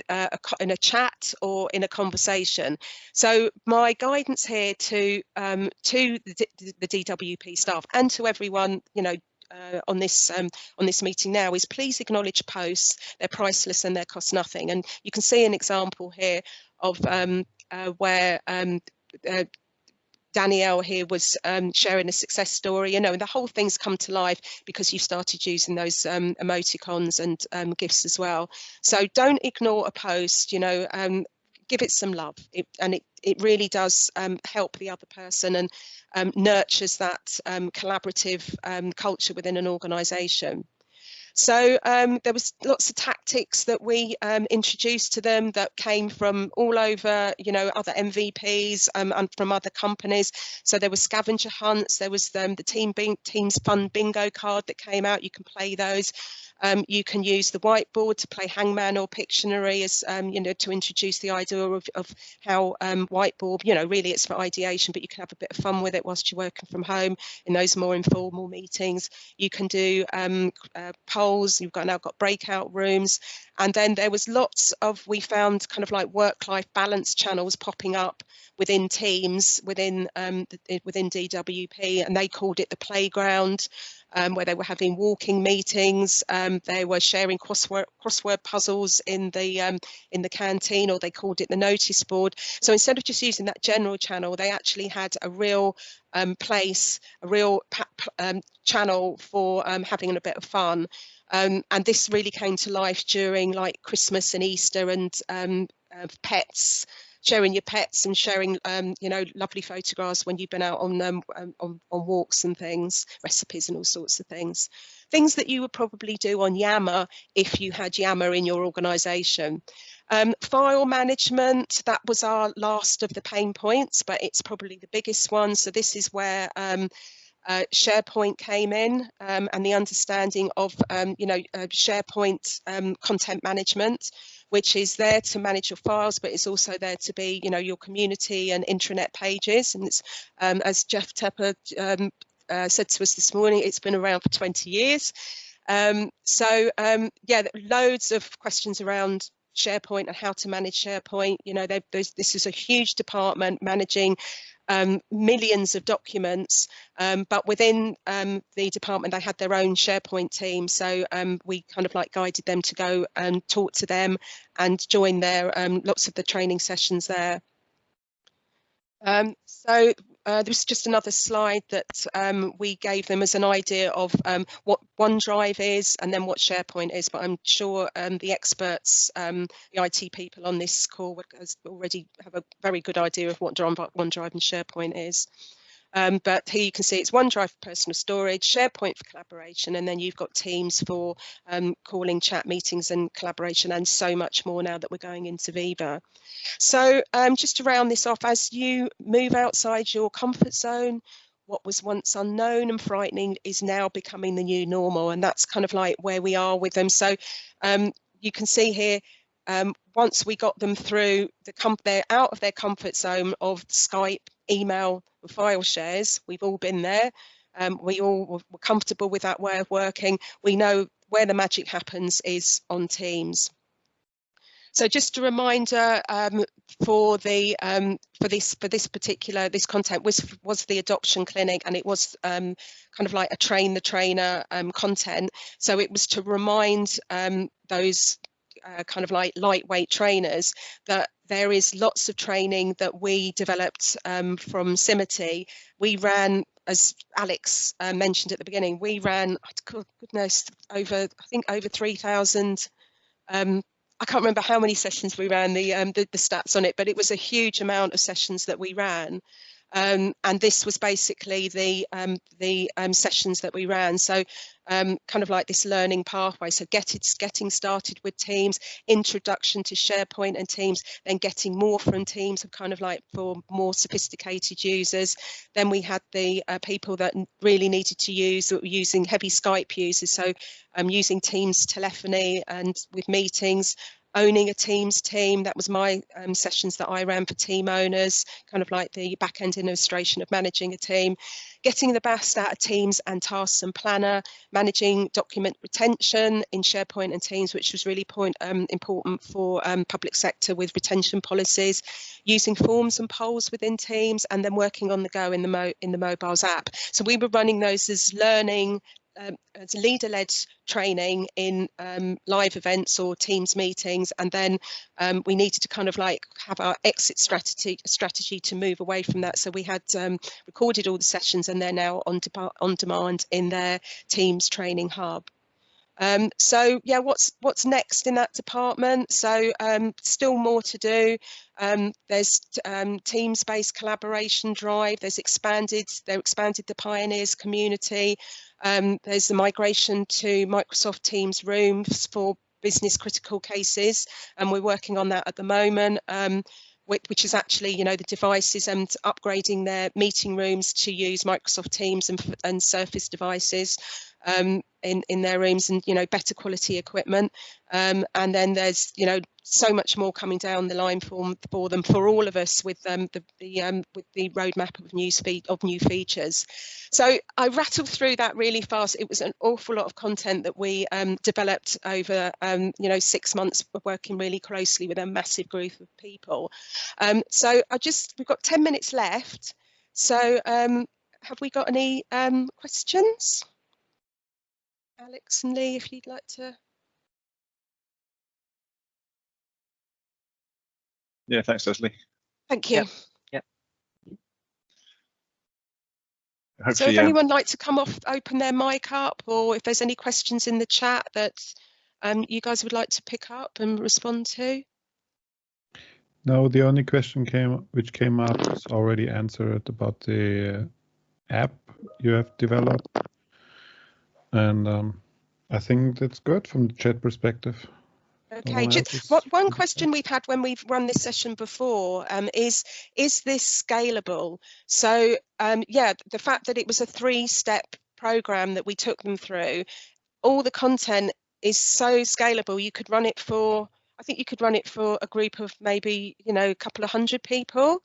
[SPEAKER 2] a chat or in a conversation. So my guidance here to the DWP staff and to everyone, you know, on this meeting now is please acknowledge posts. They're priceless and they cost nothing. And you can see an example here of where Danielle here was sharing a success story, you know, and the whole thing's come to life because you started using those emoticons and GIFs as well. So don't ignore a post, you know, give it some love. It really does help the other person and nurtures that collaborative culture within an organisation. So there was lots of tactics that we introduced to them that came from all over, you know, other MVPs and from other companies. So there were scavenger hunts, there was the Teams Fun Bingo card that came out. You can play those. You can use the whiteboard to play Hangman or Pictionary as, you know, to introduce the idea of how whiteboard, you know, really it's for ideation, but you can have a bit of fun with it whilst you're working from home in those more informal meetings. You can do polls, you've now got breakout rooms. And then there was lots of, we found kind of like work-life balance channels popping up within Teams, within DWP, and they called it the playground. where they were having walking meetings. They were sharing crossword puzzles in the canteen, or they called it the notice board. So instead of just using that general channel, they actually had a real place, a real channel for having a bit of fun. And this really came to life during like Christmas and Easter, and pets, sharing your pets and sharing you know, lovely photographs when you've been out on walks and things, recipes and all sorts of things that you would probably do on Yammer if you had Yammer in your organisation. File management, that was our last of the pain points, but it's probably the biggest one. So this is where SharePoint came in, and the understanding of you know, SharePoint content management, which is there to manage your files, but it's also there to be, you know, your community and intranet pages. And it's as Jeff Tepper said to us this morning, it's been around for 20 years. Yeah, loads of questions around SharePoint and how to manage SharePoint. You know, this is a huge department managing millions of documents, but within the department they had their own SharePoint team, so we kind of like guided them to go and talk to them and join their lots of the training sessions there. This is just another slide that we gave them as an idea of what OneDrive is and then what SharePoint is, but I'm sure the experts, the IT people on this call would already have a very good idea of what OneDrive and SharePoint is. But here you can see it's OneDrive for personal storage, SharePoint for collaboration, and then you've got Teams for calling, chat, meetings and collaboration, and so much more now that we're going into Viva. So just to round this off, as you move outside your comfort zone, what was once unknown and frightening is now becoming the new normal, and that's kind of like where we are with them. So you can see here, once we got them through they're out of their comfort zone of Skype, email, and file shares. We've all been there. We all were comfortable with that way of working. We know where the magic happens is on Teams. So just a reminder for this content was the adoption clinic, and it was kind of like a train the trainer content. So it was to remind those kind of like lightweight trainers that there is lots of training that we developed from Simity. We ran, as Alex mentioned at the beginning, we ran, goodness, I think over 3,000. I can't remember how many sessions we ran, the stats on it, but it was a huge amount of sessions that we ran. And this was basically the sessions that we ran. So kind of like this learning pathway. So getting started with Teams, introduction to SharePoint and Teams, then getting more from Teams, kind of like for more sophisticated users. Then we had the people that really needed to use, that were using heavy Skype users. So using Teams telephony and with meetings. Owning a Teams team, that was my sessions that I ran for team owners, kind of like the back-end illustration of managing a team, getting the best out of Teams and Tasks and Planner, managing document retention in SharePoint and Teams, which was really important for public sector with retention policies, using forms and polls within Teams, and then working on the go in the mobiles app. So we were running those as learning, as leader-led training in live events or Teams meetings, and then we needed to kind of like have our exit strategy to move away from that. So we had recorded all the sessions, and they're now on demand in their Teams training hub. So yeah, what's next in that department? So still more to do. There's Teams-based collaboration drive. They've expanded the Pioneers community. There's the migration to Microsoft Teams Rooms for business critical cases, and we're working on that at the moment. Which is actually, you know, the devices and upgrading their meeting rooms to use Microsoft Teams and Surface devices in their rooms, and, you know, better quality equipment. And then there's, you know, so much more coming down the line for them, for all of us, with the roadmap of new features. So I rattled through that really fast. It was an awful lot of content that we developed over you know, 6 months of working really closely with a massive group of people. So we've got 10 minutes left. So have we got any questions? Alex and Lee, if you'd like to.
[SPEAKER 1] Yeah, thanks, Leslie.
[SPEAKER 2] Thank you.
[SPEAKER 3] Yep.
[SPEAKER 1] Hopefully,
[SPEAKER 2] So if anyone would like to come off, open their mic up, or if there's any questions in the chat that you guys would like to pick up and respond to.
[SPEAKER 4] No, the only question which came up is already answered about the app you have developed, and I think that's good from the chat perspective.
[SPEAKER 2] Okay, just one question we've had when we've run this session before is this scalable? So yeah, the fact that it was a 3-step program that we took them through, all the content is so scalable. You could run it for, I think you could run it for a group of maybe, you know, a couple of hundred people.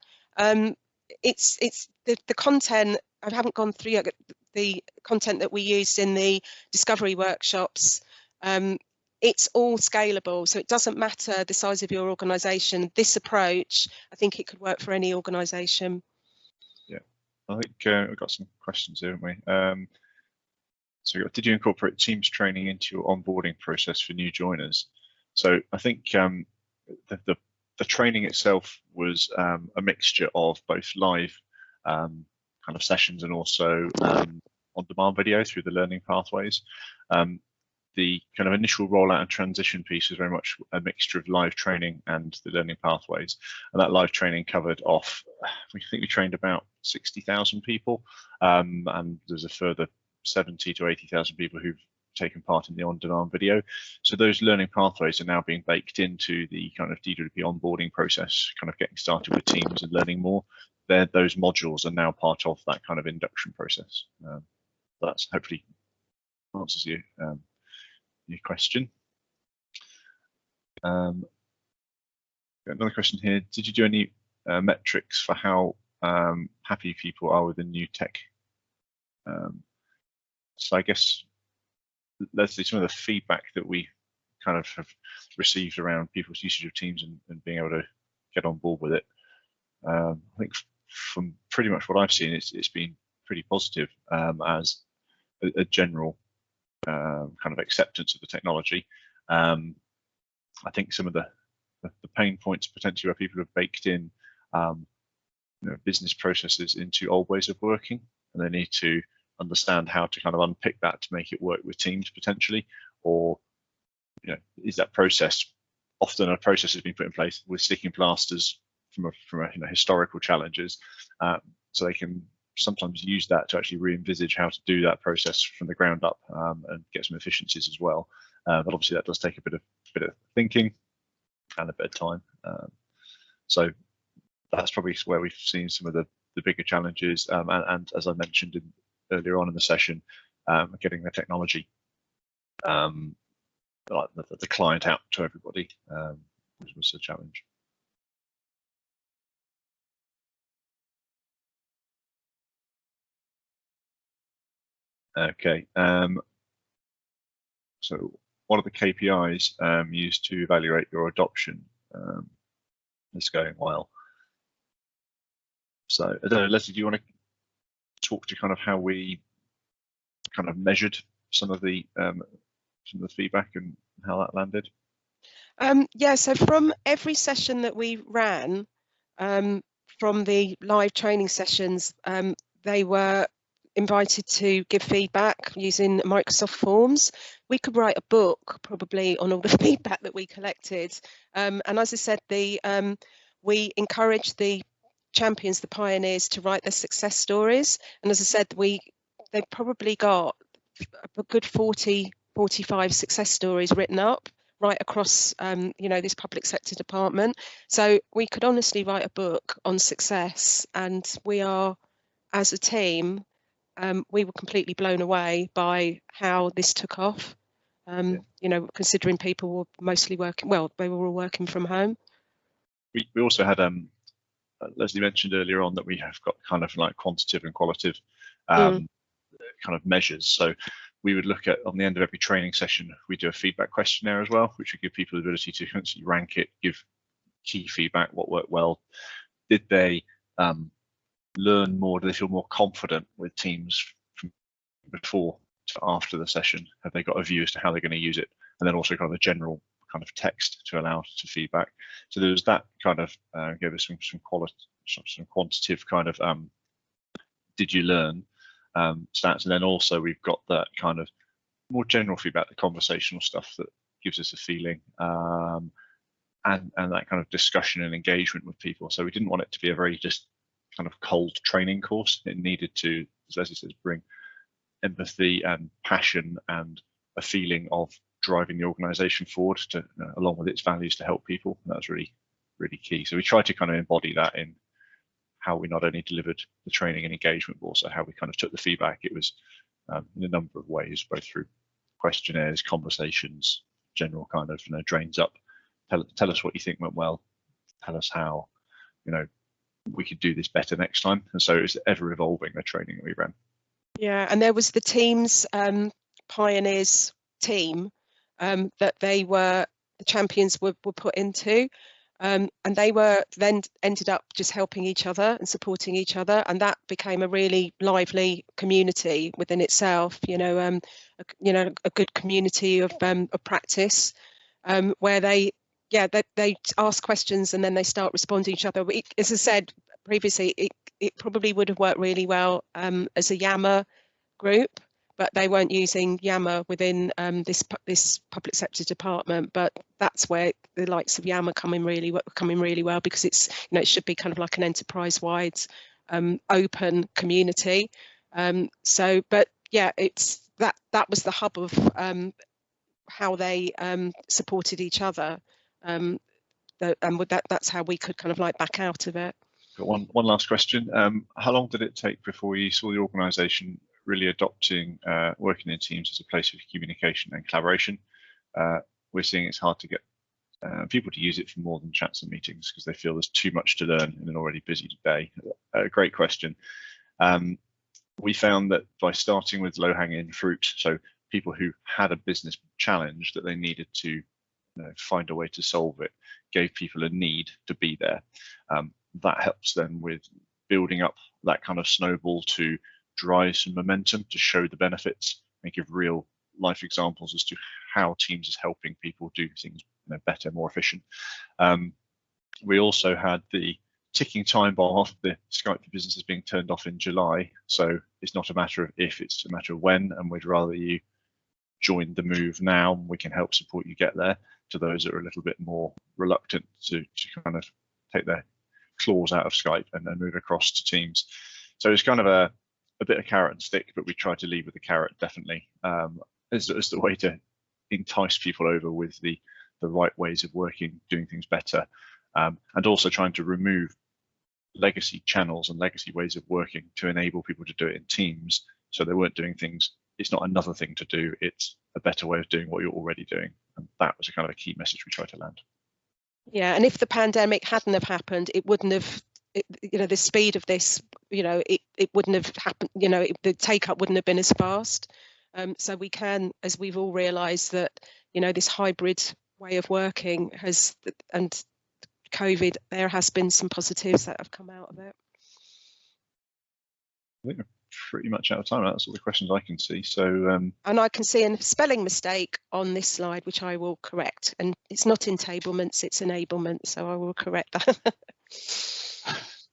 [SPEAKER 2] It's the content, I haven't gone through yet, the content that we used in the discovery workshops. It's all scalable, so it doesn't matter the size of your organisation. This approach, I think it could work for any organisation.
[SPEAKER 1] Yeah, I think we've got some questions here, haven't we? So did you incorporate Teams training into your onboarding process for new joiners? So I think the training itself was a mixture of both live kind of sessions and also on-demand video through the learning pathways. The kind of initial rollout and transition piece was very much a mixture of live training and the learning pathways. And that live training covered off, we think we trained about 60,000 people, and there's a further 70 to 80,000 people who've taken part in the on-demand video. So those learning pathways are now being baked into the kind of DWP onboarding process, kind of getting started with teams and learning more. Those modules are now part of that kind of induction process. That's hopefully answers you. Your question. Another question here. Did you do any metrics for how happy people are with the new tech? So I guess, Leslie, some of the feedback that we kind of have received around people's usage of Teams and being able to get on board with it, I think from pretty much what I've seen, it's been pretty positive as a general kind of acceptance of the technology. I think some of the pain points potentially where people have baked in business processes into old ways of working, and they need to understand how to kind of unpick that to make it work with Teams potentially, or is that process, often a process has been put in place with sticking plasters from a historical challenges, so they can sometimes use that to actually re-envisage how to do that process from the ground up and get some efficiencies as well. But obviously that does take a bit of thinking and a bit of time. So that's probably where we've seen some of the bigger challenges. And as I mentioned earlier on in the session, getting the technology, like the client out to everybody was a challenge. Okay, so what are the KPIs used to evaluate your adoption? It's going well. So I don't know, Leslie, do you want to talk to kind of how we kind of measured some of the feedback and how that landed?
[SPEAKER 2] Yeah, so from every session that we ran, from the live training sessions, they were invited to give feedback using Microsoft Forms. We could write a book probably on all the feedback that we collected. And as I said, we encouraged the champions, the pioneers, to write their success stories. And as I said, they probably got a good 45 success stories written up right across this public sector department. So we could honestly write a book on success, and we are, as a team, we were completely blown away by how this took off. Considering people were mostly working, well, they were all working from home.
[SPEAKER 1] We also had Leslie mentioned earlier on that we have got kind of like quantitative and qualitative kind of measures. So we would look at, on the end of every training session, we do a feedback questionnaire as well, which would give people the ability to constantly rank it, give key feedback, what worked well. Did they learn more? Do they feel more confident with Teams from before to after the session? Have they got a view as to how they're going to use it? And then also kind of a general kind of text to allow to feedback. So there was that kind of gave us some quantitative kind of did you learn stats, and then also we've got that kind of more general feedback, the conversational stuff that gives us a feeling, and that kind of discussion and engagement with people. So we didn't want it to be a very just kind of cold training course. It needed to, as Leslie says, bring empathy and passion and a feeling of driving the organisation forward to, along with its values, to help people. And that's really, really key. So we tried to kind of embody that in how we not only delivered the training and engagement, but also how we kind of took the feedback. It was in a number of ways, both through questionnaires, conversations, general kind of drains up. Tell us what you think went well. Tell us how we could do this better next time. And so it's ever evolving, the training that we ran. Yeah,
[SPEAKER 2] and there was the team's pioneers team that the champions were put into. And they were then ended up just helping each other and supporting each other, and that became a really lively community within itself. A good community of practice, where they ask questions and then they start responding to each other. As I said previously, it probably would have worked really well as a Yammer group, but they weren't using Yammer within this public sector department. But that's where the likes of Yammer come in really well, because it's it should be kind of like an enterprise-wide open community. But yeah, it's that was the hub of how they supported each other, and with that's how we could kind of like back out of it.
[SPEAKER 1] Got one last question. How long did it take before you saw the organisation really adopting working in teams as a place of communication and collaboration? We're seeing it's hard to get people to use it for more than chats and meetings because they feel there's too much to learn in an already busy day. Great question. We found that by starting with low-hanging fruit, so people who had a business challenge that they needed to find a way to solve it, gave people a need to be there. That helps then with building up that kind of snowball to drive some momentum, to show the benefits and give real life examples as to how Teams is helping people do things better, more efficient. We also had the ticking time bomb off the Skype for Business is being turned off in July. So it's not a matter of if, it's a matter of when, and we'd rather you join the move now and we can help support you get there, to those that are a little bit more reluctant to kind of take their claws out of Skype and then move across to Teams. So it's kind of a bit of carrot and stick, but we try to lead with the carrot definitely as the way to entice people over with the right ways of working, doing things better, and also trying to remove legacy channels and legacy ways of working to enable people to do it in Teams, so they weren't doing things. It's not another thing to do, it's a better way of doing what you're already doing. And that was a kind of a key message we tried to land.
[SPEAKER 2] Yeah, and if the pandemic hadn't have happened, it wouldn't have, the speed of this, it wouldn't have happened, the take up wouldn't have been as fast. So we can, as we've all realised, that, this hybrid way of working has, and COVID, there has been some positives that have come out of it.
[SPEAKER 1] I think we're pretty much out of time. That's all the questions I can see. So,
[SPEAKER 2] and I can see a spelling mistake on this slide, which I will correct. And it's not entablements, it's enablement. So I will correct that.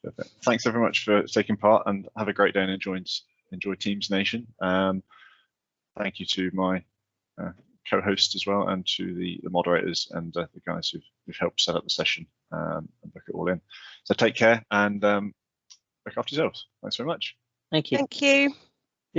[SPEAKER 1] Perfect. Thanks so very much for taking part, and have a great day and enjoy Teams Nation. Thank you to my co-hosts as well, and to the moderators and the guys who've helped set up the session and book it all in. So take care and look after yourselves. Thanks very much.
[SPEAKER 3] Thank you.
[SPEAKER 2] Thank you.